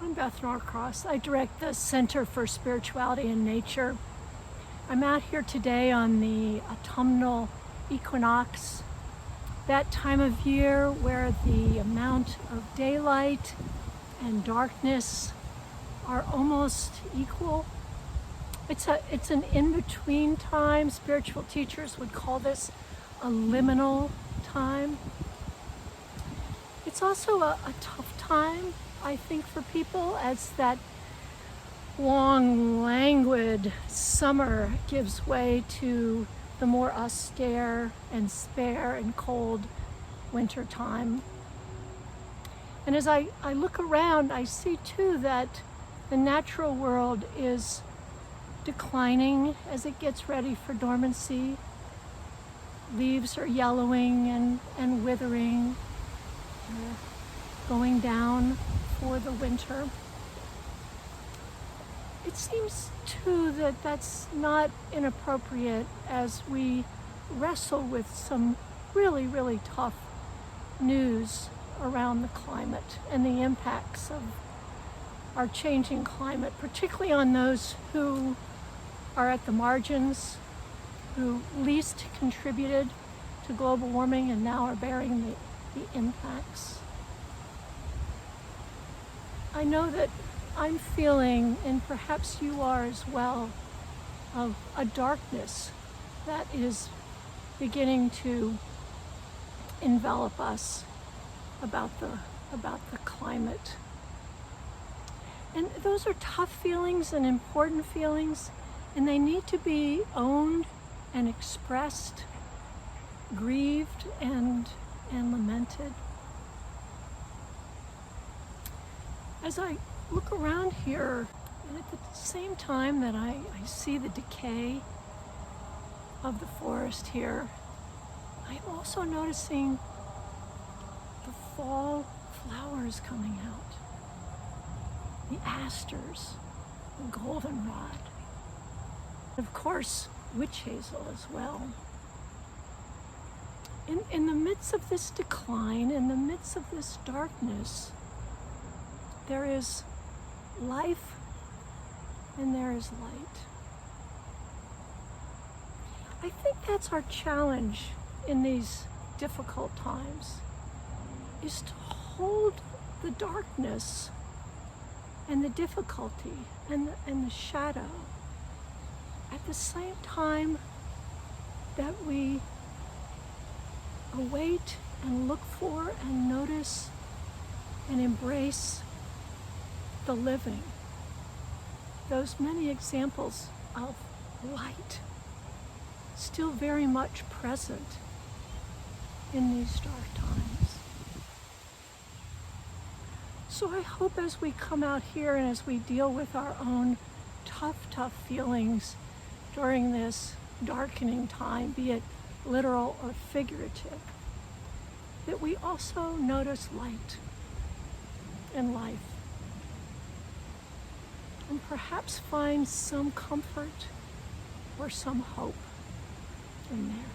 I'm Beth Norcross. I direct the Center for Spirituality and Nature. I'm out here today on the autumnal equinox, that time of year where the amount of daylight and darkness are almost equal. It's an in-between time. Spiritual teachers would call this a liminal time. It's also a tough time, I think, for people, as that long, languid summer gives way to the more austere and spare and cold winter time. And as I look around, I see too that the natural world is declining as it gets ready for dormancy. Leaves are yellowing and withering, going down for the winter. It seems too that that's not inappropriate as we wrestle with some really, really tough news around the climate and the impacts of our changing climate, particularly on those who are at the margins, who least contributed to global warming and now are bearing the impacts. I know that I'm feeling, and perhaps you are as well, of a darkness that is beginning to envelop us about the climate. And those are tough feelings and important feelings, and they need to be owned and expressed, grieved and lamented. As I look around here, and at the same time that I see the decay of the forest here, I'm also noticing the fall flowers coming out. The asters, the goldenrod, of course, witch hazel as well. In the midst of this decline, in the midst of this darkness, there is life and there is light. I think that's our challenge in these difficult times, is to hold the darkness and the difficulty and the shadow at the same time that we await and look for and notice and embrace the living. Those many examples of light still very much present in these dark times. So I hope as we come out here and as we deal with our own tough feelings during this darkening time, be it literal or figurative, that we also notice light and life, and perhaps find some comfort or some hope in there.